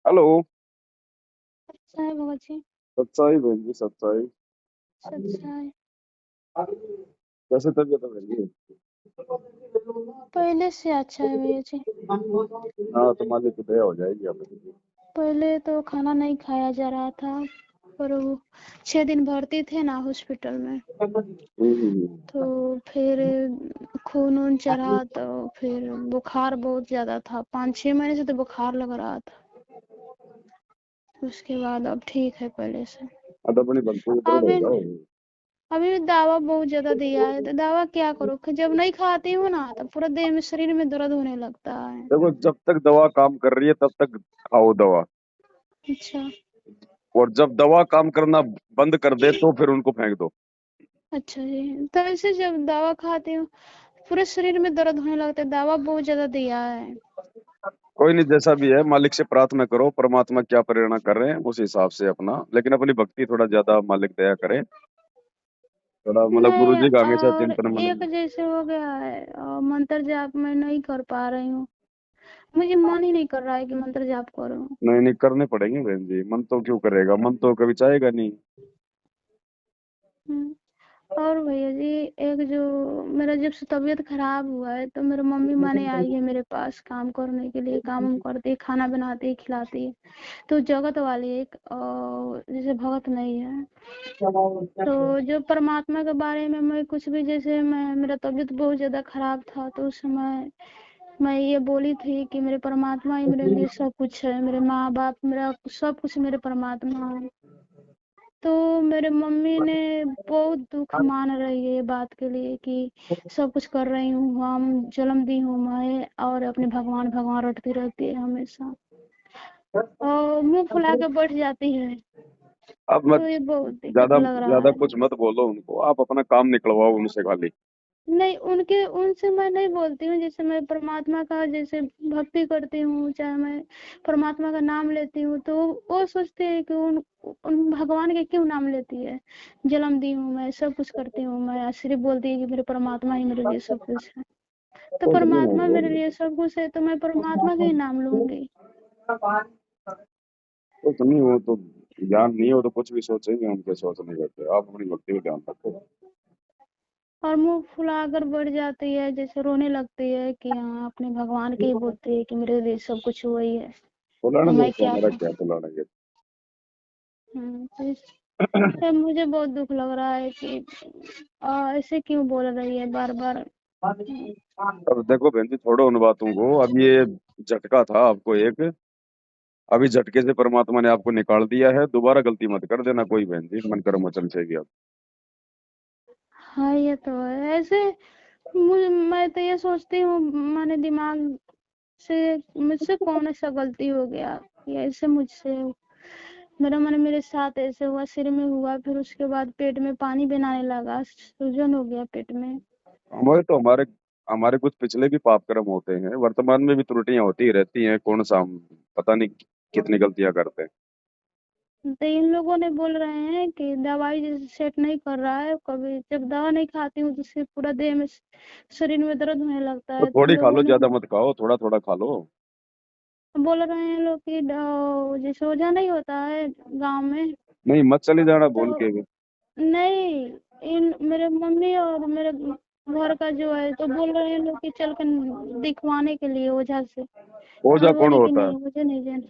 Hello. अच्छा है भगत जी। सच्चाई बहन जी, सच्चाई। अच्छा है। कैसे तबीयत है बहन जी? पहले से अच्छा है भैया जी। हाँ, तो मालिक की दया हो जाएगी आप पे। पहले तो खाना नहीं खाया जा रहा था, पर वो 6 दिन भर्ती थे ना हॉस्पिटल में। तो फिर खून वून चढ़ा, तो फिर बुखार बहुत ज़्यादा था, 5-6 महीने से तो बुखार लग रहा था। उसके बाद अब ठीक है पहले से। अब अपनी भक्ति में दृढ़ हो अभी जाओ। अभी भी दवा बहुत ज़्यादा दिया है, तो दवा क्या करूँ? जब नहीं खाती हूँ ना, तो पूरा देह में, शरीर में दर्द होने लगता है। देखो, जब तक दवा काम कर रही है तब तक खाओ दवा। अच्छा। और जब दवा काम करना बंद कर दे तो फिर उनको फेंक दो। अच्छा जी, तो ऐसे जब दवा खाती हूँ पूरे शरीर में दर्द होने लगता है, दवा बहुत ज्यादा दिया है। कोई नहीं, जैसा भी है मालिक से प्रार्थना करो, परमात्मा क्या प्रेरणा कर रहे हैं उस हिसाब से अपना, लेकिन अपनी भक्ति थोड़ा ज्यादा मालिक दया करे। थोड़ा मतलब गुरु नहीं, जी का हमेशा और चिंतन मन एक में। जैसे हो गया है, और मंत्र जाप मैं नहीं कर पा रही हूँ। मुझे मन ही नहीं कर रहा है कि मंत्र जाप करूँ। नहीं नहीं, करने पड़ेंगे बहन जी, मन तो क्यों करेगा, मन तो कभी चाहेगा नहीं। हम्म, और भैया जी, एक जो मेरा जब से तबीयत खराब हुआ है, तो मेरी मम्मी माने आई है मेरे पास काम करने के लिए, काम वाम करती है, खाना बनाती है, खिलाती है। तो जगत वाली एक जैसे भगत नहीं है। तो जो परमात्मा के बारे में मैं कुछ भी, जैसे मैं, मेरा तबीयत बहुत ज़्यादा ख़राब था, तो उस समय मैं ये बोली थी कि मेरे परमात्मा ही मेरे लिए सब कुछ है, मेरे माँ बाप, मेरा सब कुछ मेरे परमात्मा है। तो मेरे मम्मी ने बहुत दुख मान रही है ये बात के लिए कि सब कुछ कर रही हूँ, हम जन्म दी हूँ मैं, और अपने भगवान भगवान रटती रहती है हमेशा, और मुंह फुला के बैठ जाती है। अब मत तो ये बहुत दिक्कत ज्यादा लग रहा ज्यादा है। कुछ मत बोलो उनको, आप अपना काम निकलवाओ उनसे खाली। नहीं, उनके उनसे मैं नहीं बोलती हूँ, जैसे मैं परमात्मा का जैसे भक्ति करती हूँ, चाहे मैं परमात्मा का नाम लेती हूँ, तो वो सोचते हैं कि उन भगवान के क्यों नाम लेती है, जन्म दी हूँ मैं, सब कुछ करती हूँ मैं, सिर्फ बोलती है कि मेरे परमात्मा ही मेरे लिए सब कुछ है। तो कुछ नहीं परमात्मा होगा। मेरे लिए सब कुछ है, तो मैं परमात्मा का ही नाम लूंगी। कुछ नहीं हो तो, ज्ञान नहीं हो तो कुछ भी सोचेंगे, उनके सोच नहीं करते, आप अपनी भक्ति में ध्यान रखो। और मुंह फुलाकर बढ़ जाती है, जैसे रोने लगती है कि हाँ, अपने भगवान के ही बोलती है कि मेरे लिए सब कुछ वही है। बुलाने तो दो मैं उसको, क्या हमारा करूँ? क्या बुलाना ये। तो है, मुझे बहुत दुख लग रहा है कि ऐसे क्यों बोल रही है बार बार। अब देखो बहन जी, छोड़ो उन बातों को, अब ये झटका था आपको एक, अभी झटके से परमात्मा ने आपको निकाल दिया है, दोबारा गलती मत कर देना कोई बहन जी, मन कर्म मचल जाएगी आप। हाँ, ये तो है। ऐसे मैं तो ये सोचती हूँ, मैंने दिमाग से, मुझसे कौन ऐसा गलती हो गया कि ऐसे मुझसे मेरा मन, मेरे साथ ऐसे हुआ, सिर में हुआ, फिर उसके बाद पेट में पानी भी आने लगा, सूजन हो गया पेट में। हमारे तो हमारे हमारे कुछ पिछले भी पाप कर्म होते हैं, वर्तमान में भी त्रुटियां होती ही रहती हैं, कौन सा हम पता नहीं कितनी गलतियां करते हैं। तो इन लोगों ने बोल रहे हैं कि दवाई जैसे सेट नहीं कर रहा है, कभी जब दवा नहीं खाती हूँ तो सिर्फ पूरा देह में, शरीर में दर्द होने लगता तो है, तो थोड़ी खा लोगों लो, ने ज्यादा मत खाओ, थोड़ा थोड़ा खा लो। बोल रहे हैं लोग कि जैसे ओझा नहीं होता है गांव में, नहीं, मत चले जाना बोल तो के भी। नहीं, इन मेरे मम्मी और मेरे घर का जो है, तो बोल रहे हैं लोग कि चल कर दिखवाने के लिए ओझा से। ओझा मैं कौन बोली कि होता है? नहीं, मुझे नहीं जाना।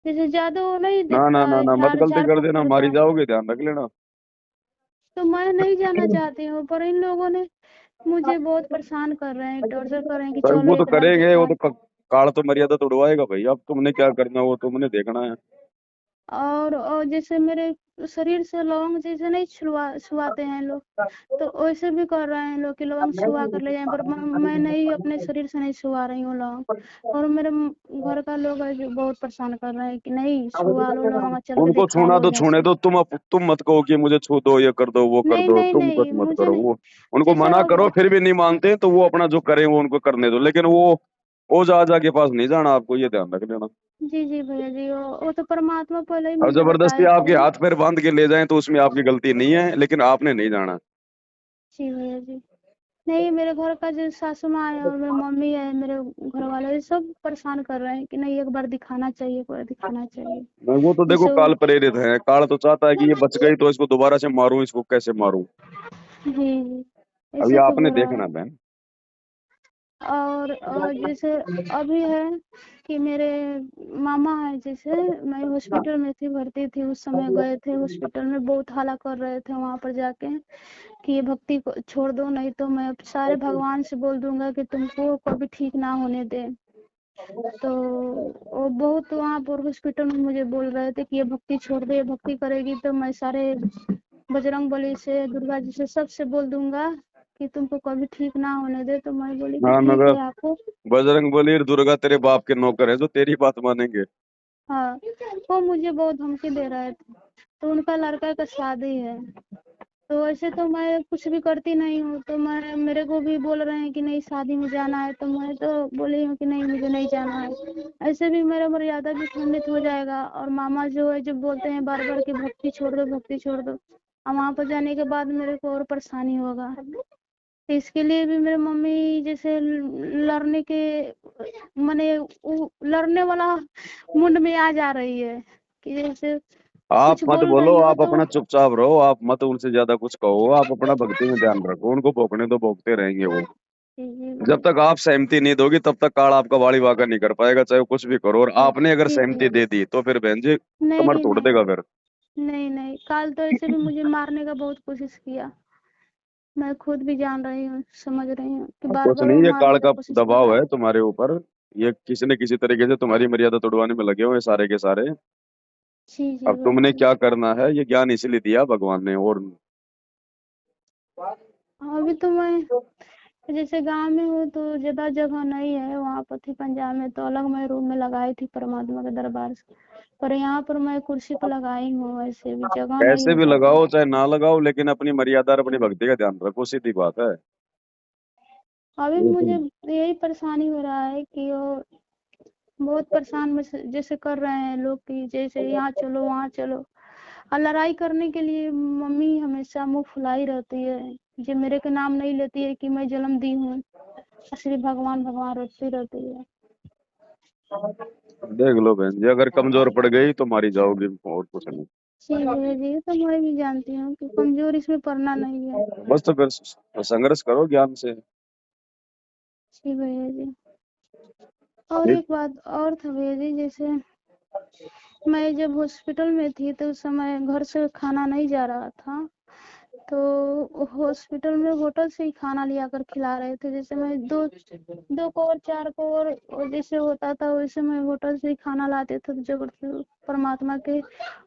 जैसे जादू नहीं ना ना दिखता ना है, ना, मत झाड़ गलती झाड़ कर फूक देना, करता मारी है, जाओगे, ध्यान रख लेना। तो मैं नहीं जाना चाहती हूँ, पर इन लोगों ने मुझे बहुत परेशान कर रहे हैं, टॉर्चर कर रहे हैं कि पर चलो वो तो एक रात करेंगे, वो दिखा। तो काल तो मर्यादा तोड़वाएगा भाई, अब तुमने क्या करना वो तुमने देखना है। और जैसे मेरे शरीर से लौंग जैसे नहीं छुआते हैं लोग, तो वैसे भी कर रहे हैं लोग कि लौंग छुआ कर ले जाएं, पर मैं नहीं, अपने शरीर से नहीं छुआ रही हूँ लौंग। और मेरे घर का लोग है जो बहुत परेशान कर रहे हैं कि नहीं, छुआ लो लौंग, चल के उनको दिखा छूना लो तो ओझा छूने से। दो, तुम मत कहो कि मुझे छू दो, ये कर दो वो कर नहीं दो, नहीं तुम कुछ नहीं, मत मुझे करो, नहीं। वो उनको जैसे मना करो, वो, फिर भी नहीं मानते तो वो अपना जो करें वो उनको करने दो, लेकिन वो ओझा आजा के पास नहीं जाना, आपको ये ध्यान रख लेना। जी जी भैया जी, वो तो परमात्मा पहले ही और मुझे जबरदस्ती बताए आपके थे। हाथ पैर बांध के ले जाएं तो उसमें आपकी गलती नहीं है, लेकिन आपने नहीं जाना। जी भैया जी। नहीं, मेरे घर का जो सासू माँ है और मेरी मम्मी है, मेरे घर वाले ये सब परेशान कर रहे हैं कि नहीं, एक बार दिखाना चाहिए, एक बार दिखाना चाहिए। नहीं, वो तो देखो जैसे काल प्रेरित है, काल तो चाहता है कि ये बच गई तो इसको दोबारा से मारूं, इसको कैसे मारूं। जी, जी, अभी ऐसे तो आपने हो रहा देखना है। बहन। और जैसे अभी है कि मेरे मामा है, जैसे मैं हॉस्पिटल में थी, भर्ती थी, उस समय गए थे हॉस्पिटल में, बहुत हाला कर रहे थे वहां पर जाके कि ये भक्ति को छोड़ दो, नहीं तो मैं अब सारे भगवान से बोल दूंगा कि तुमको कभी ठीक ना होने दे। तो वो बहुत वहां पर हॉस्पिटल में मुझे बोल रहे थे कि ये भक्ति छोड़ दे, ये भक्ति करेगी तो मैं सारे बजरंग बली से, दुर्गा जी से, सबसे बोल दूंगा कि तुमको कभी ठीक ना होने दे। तो मैं बोली कि हाँ, ठीक मगर है आपको। बजरंग बली और दुर्गा तेरे बाप के नौकर है जो तेरी बात मानेंगे। हाँ, वो मुझे बहुत धमकी दे रहे थे। तो उनका लड़का का शादी है, तो वैसे तो मैं कुछ भी करती नहीं हूँ, तो मैं, मेरे को भी बोल रहे हैं कि नहीं शादी में जाना है, तो मैं तो बोली हूँ कि नहीं, मुझे नहीं जाना है। ऐसे भी मेरा मर्यादा भी खंडित हो जाएगा, और मामा जो है जो बोलते हैं बार बार कि भक्ति छोड़ दो, भक्ति छोड़ दो, और वहां पर जाने के बाद मेरे को और परेशानी होगा। तो इसके लिए भी मेरे मम्मी जैसे लड़ने के माने लड़ने वाला मुंड में आ जा रही है कि जैसे आप कुछ मत बोल बोलो, रही हो आप तो। अपना चुपचाप रहो, आप मत उनसे ज्यादा कुछ कहो, आप अपना भक्ति में ध्यान रखो, उनको भोंकने दो, भोंकते रहेंगे वो। जी, जी जब भैया। तक आप सहमति नहीं दोगी तब तक काल आपका वाड़ी वाका नहीं कर पाएगा, चाहे वो कुछ भी करो। और जी, आपने अगर जी सहमति भैया। दे दी तो फिर बहन जी कमर नहीं, तोड़ नहीं, देगा फिर। नहीं, नहीं, काल तो ऐसे भी मुझे मारने का बहुत कोशिश किया। मैं खुद भी जान रही हूँ, समझ रही हूँ कि बार कुछ बार वो नहीं, ये काल मारने का का कोशिश कर दबाव रहा है है। तुम्हारे ऊपर। ये किसी न किसी तरीके से तुम्हारी मर्यादा तोड़वाने में लगे हुए हैं सारे के सारे। जी, जी अब भैया तुमने जी। क्या करना है, ये ज्ञान इसीलिए दिया भगवान ने। और अभी तो मैं जैसे गांव में हूँ तो ज्यादा जगह नहीं है, वहाँ पर थी पंजाब में तो अलग मैं रूम में लगाई थी परमात्मा के दरबार से। पर यहाँ पर मैं कुर्सी पर लगाई हूँ, ऐसे भी जगह नहीं कैसे है भी ज्यादा। लगाओ चाहे ना लगाओ, लेकिन अपनी मर्यादा और अपनी जी। भक्ति का ध्यान रखो, सीधी बात है। अभी ये मुझे तुम यही परेशानी हो रहा है कि वो बहुत परेशान में जैसे कर रहे हैं लोग कि जैसे यहाँ चलो वहाँ चलो, और लड़ाई करने के लिए मम्मी हमेशा मुंह फुलाई रहती है, जो मेरे के नाम नहीं लेती है कि मैं जन्म दी हूँ, श्री भगवान भगवान रोती रहती है। देख लो बहन जी, अगर कमजोर पड़ गई तो मारी जाओगी, और कुछ नहीं। जी भैया जी, तो मैं भी जानती हूँ कि कमजोर इसमें पड़ना नहीं है। बस तो फिर संघर्ष करो ज्ञान से। जी भैया जी। और ठीक। एक बात और था भैया जी, जैसे मैं जब हॉस्पिटल में थी तो उस समय घर से खाना नहीं जा रहा था, तो हॉस्पिटल में होटल से ही खाना लिया कर खिला रहे थे। जैसे मैं दो दो कौर चार कौर और जैसे होता था वैसे मैं होटल से ही खाना लाते थे, तो जबरदस्ती परमात्मा के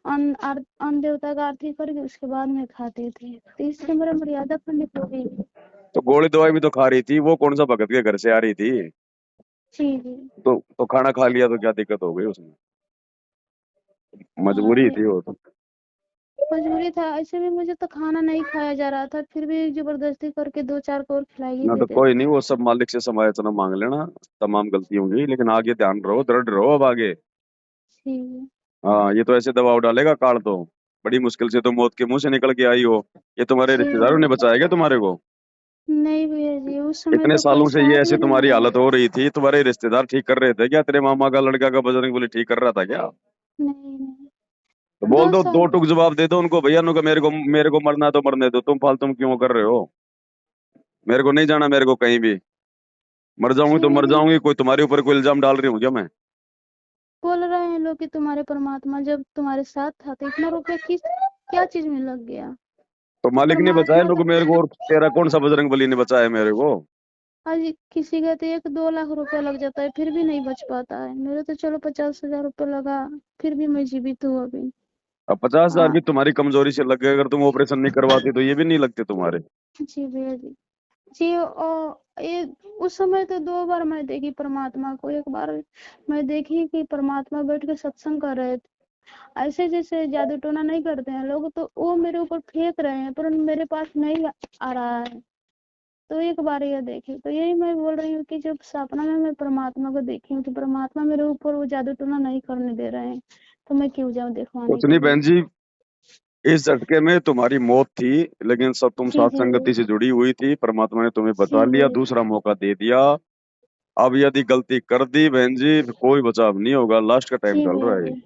अन्न देवता का आरती करके उसके बाद में खाते थे, तो इससे मेरा मर्यादा खंडित हो गई। तो गोली दवाई भी तो खा रही थी, वो कौन सा भगत के घर से आ रही थी? जी, जी। तो खाना खा लिया तो क्या दिक्कत हो गई उसमें? मजबूरी ये थी वो तो। मजबूरी था, ऐसे भी मुझे तो खाना नहीं खाया जा रहा था, फिर भी जबरदस्ती करके दो चार कौर खिलाई ही ना तो देते कोई थे। नहीं, वो सब मालिक से समालोचना मांग लेना, तमाम गलतियों की, लेकिन आगे ध्यान रहो, दृढ़ रहो अब आगे। जी। हाँ, ये तो ऐसे दबाव डालेगा काल तो। बड़ी मुश्किल से तो मौत के मुंह से निकल के आई हो। ये तुम्हारे जी रिश्तेदारों भैया ने जी। बचाया क्या तुम्हारे को? नहीं भैया जी, उस समय इतने तो कोई सालों से ये साथ ऐसी भी नहीं तुम्हारी दिया। हालत हो रही थी, तुम्हारे रिश्तेदार ठीक कर रहे थे क्या? तेरे मामा का लड़का का बजरंग बली ठीक कर रहा था क्या? नहीं, नहीं। तो बोल दो दो, दो साल टूक जवाब दे दो उनको, भैया उनको, मेरे को मरना है तो मरने दो, तुम फालतू क्यों कर रहे हो? मेरे को नहीं जाना, मेरे को कहीं भी। मर जाऊंगी जी तो भैया मर जी। जाऊंगी, कोई तुम्हारे ऊपर कोई इल्जाम डाल रही हूँ क्या मैं? बोल रहे हैं लोग कि तुम्हारे परमात्मा जब तुम्हारे साथ था तो इतना रुपया किस क्या चीज में लग गया। तो मालिक ने बचाया परमात्मा लोग तो मेरे को, और तेरा कौन सा बजरंग बली ने बचाया मेरे को? आज किसी का तो 1-2 लाख रुपया लग जाता है, फिर भी नहीं बच पाता है। मेरे तो चलो 50,000 रुपया लगा, फिर भी मैं जीवित हूँ अभी। अब 50,000 हाँ। भी तुम्हारी कमजोरी से लग गए, अगर तुम ऑपरेशन नहीं करवाती तो ये भी नहीं लगते तुम्हारे। जी भैया जी। जी, ये उस समय तो 2 बार मैं देखी परमात्मा को। एक बार मैं देखी कि परमात्मा बैठ के सत्संग कर रहे थे, ऐसे जैसे जादू टोना नहीं करते हैं लोग, तो वो मेरे ऊपर फेंक रहे हैं पर मेरे पास नहीं आ रहा है। तो एक बार यह देखी, तो यही मैं बोल रही हूँ कि जब सपना में मैं परमात्मा को देखी हूँ कि परमात्मा मेरे ऊपर वो जादू टोना नहीं करने दे रहे हैं, तो मैं क्यों जाऊँ देखवाने कुछ के नहीं लिए। बहन जी, इस झटके में तुम्हारी मौत थी, लेकिन सब तुम जी साथ जी संगति भैया। से जुड़ी हुई थी, परमात्मा ने तुम्हें जी बचा लिया, भैया जी। दूसरा मौका दे दिया। अब यदि गलती कर दी बहन जी, फिर कोई बचाव नहीं होगा, लास्ट का टाइम जी चल भैया रहा है। जी।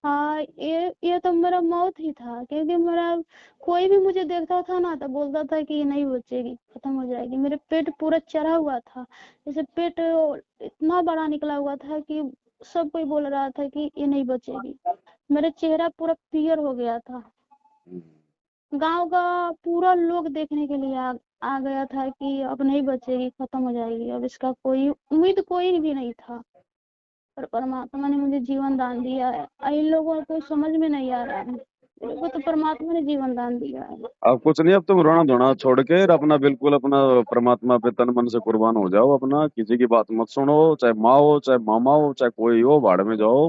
हाँ, ये तो मेरा मौत ही था, क्योंकि मेरा कोई भी मुझे देखता था ना तो बोलता था कि ये नहीं बचेगी, खत्म हो जाएगी। मेरे पेट पूरा चढ़ा हुआ था, जैसे पेट इतना बड़ा निकला हुआ था कि सब कोई बोल रहा था कि ये नहीं बचेगी। मेरा चेहरा पूरा पीयर हो गया था। गांव का पूरा लोग देखने के लिए आ गया था कि अब नहीं बचेगी, खत्म हो जाएगी, अब इसका कोई उम्मीद कोई भी नहीं था। पर परमात्मा ने मुझे जीवन दान दिया है। इन लोगों को समझ में नहीं आ रहा है, मेरे को तो परमात्मा ने जीवन दान दिया है। अब कुछ नहीं, अब तुम रोना धोना छोड़ के अपना बिल्कुल अपना परमात्मा पे तन मन से कुर्बान हो जाओ, अपना किसी की बात मत सुनो, चाहे माँ हो चाहे मामा हो चाहे कोई हो, भाड़ में जाओ।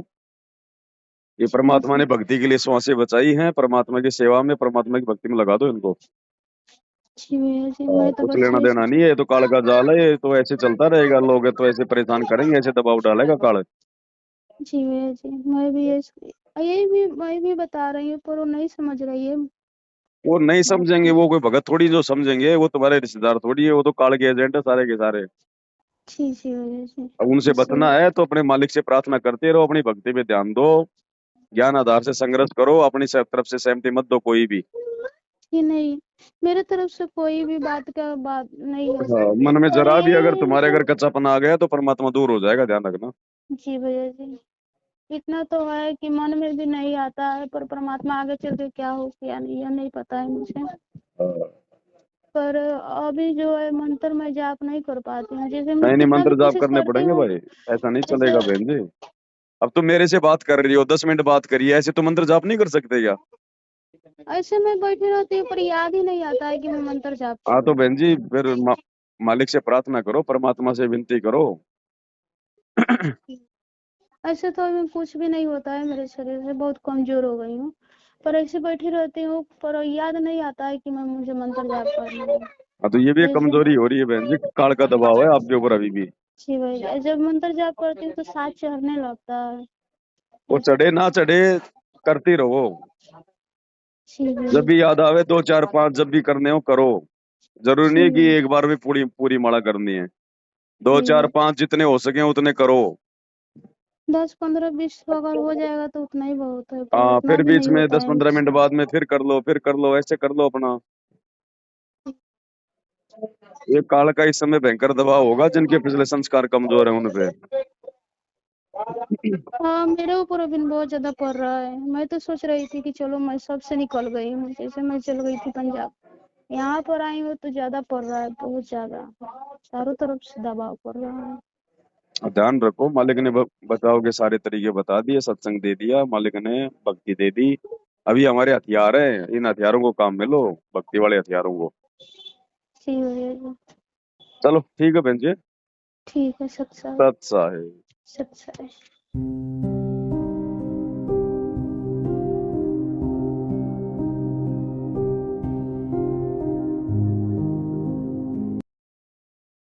ये जी परमात्मा जी। ने भक्ति के लिए श्वासें बचाई हैं, परमात्मा की सेवा में, परमात्मा की भक्ति में लगा दो इनको। जी भैया जी, मैं तो कुछ बस लेना यही देना नहीं है, ये तो काल का जाल है, ये तो ऐसे चलता रहेगा, लोग है तो ऐसे परेशान करेंगे, ऐसे दबाव डालेगा काल। जी भैया जी, मैं भी बता रही हूँ, पर वो नहीं समझ रही है वो नहीं बात समझेंगे, को। वो कोई भगत थोड़ी जो समझेंगे, वो तुम्हारे रिश्तेदार थोड़ी है, वो तो काल के एजेंट है सारे के सारे। जी जी भैया जी। अब उनसे इसलिए बचना है तो अपने मालिक से प्रार्थना करते रहो, अपनी भक्ति पे ध्यान दो, ज्ञान आधार से संघर्ष करो, अपनी तरफ से सहमति मत दो कोई भी। कि नहीं, मेरे तरफ से कोई भी बात नहीं है, हाँ, मन में पर जरा भी अगर ये तुम्हारे जो। अगर कच्चापन आ गया तो परमात्मा दूर हो जाएगा, ध्यान रखना। जी भैया जी, इतना तो है कि मन में भी नहीं आता है, पर परमात्मा आगे चल के क्या हो क्या नहीं, यह नहीं पता है मुझे। हाँ। पर अभी जो है मंत्र मैं जाप नहीं कर पाती हूँ, जैसे मैं नहीं नहीं, कितना भी मंत्र जाप कोशिश करने करती पड़ेंगे हूँ। भाई, ऐसा नहीं ऐसे चलेगा बहन जी। अब तुम मेरे से बात कर रही हो, 10 मिनट बात करिए, ऐसे तो मंत्र जाप नहीं कर सकते क्या? ऐसे मैं बैठी रहती हूँ, पर याद ही नहीं आता है कि मैं मंत्र जाप हाँ तो करूँ। बहन जी फिर मालिक से प्रार्थना करो, परमात्मा से विनती करो। ऐसे तो अभी कुछ भी नहीं होता है, मेरे शरीर से बहुत कमजोर हो गई हूँ, पर ऐसे बैठी रहती हूँ, पर याद नहीं आता है कि मुझे मंत्र जाप करना है। हाँ तो ये भी एक जैसे कमजोरी हो रही है बहन जी, काल का दबाव है आपके ऊपर अभी भी। जी भाई, जब मंत्र जाप करती हूँ तो सांस चढ़ने लगता है। वो जैसे चढ़े ना चढ़े, करती रहो। जी जब भाई। भी याद आवे, 2 4 5 जब भी करने हो करो। जरूरी नहीं जी है कि भाई। एक बार में पूरी पूरी माला करनी है। दो जी चार भाई, पांच जितने हो सके उतने करो। 10 15 20 अगर हो जाएगा तो उतना ही बहुत है, पर हाँ, उतना फिर भी बीच नहीं में होता दस है पंद्रह मुझसे। मिनट बाद में फिर कर लो, फिर कर लो, ऐसे कर लो अपना। ये काल का इस समय भयंकर दबाव होगा, जिनके पिछले संस्कार कमजोर है उन पे। हाँ, मेरे ऊपर अभी बहुत ज्यादा पड़ रहा है। मैं तो सोच रही थी कि चलो मैं सबसे निकल गई हूँ, जैसे मैं चल गई थी पंजाब, यहाँ पर आई हूँ तो ज्यादा पड़ रहा है, बहुत ज्यादा, चारों तरफ से दबाव पड़ रहा है। ध्यान रखो, मालिक ने बचाव के सारे तरीके बता दिए, सत्संग दे दिया मालिक ने, भक्ति दे दी। अभी हमारे हथियार हैं, इन हथियारों को काम में लो, भक्ति वाले हथियारों को। जी भैया जी। चलो ठीक है बहन जी। ठीक है, सत्संग। सत्सा है। सत्संग।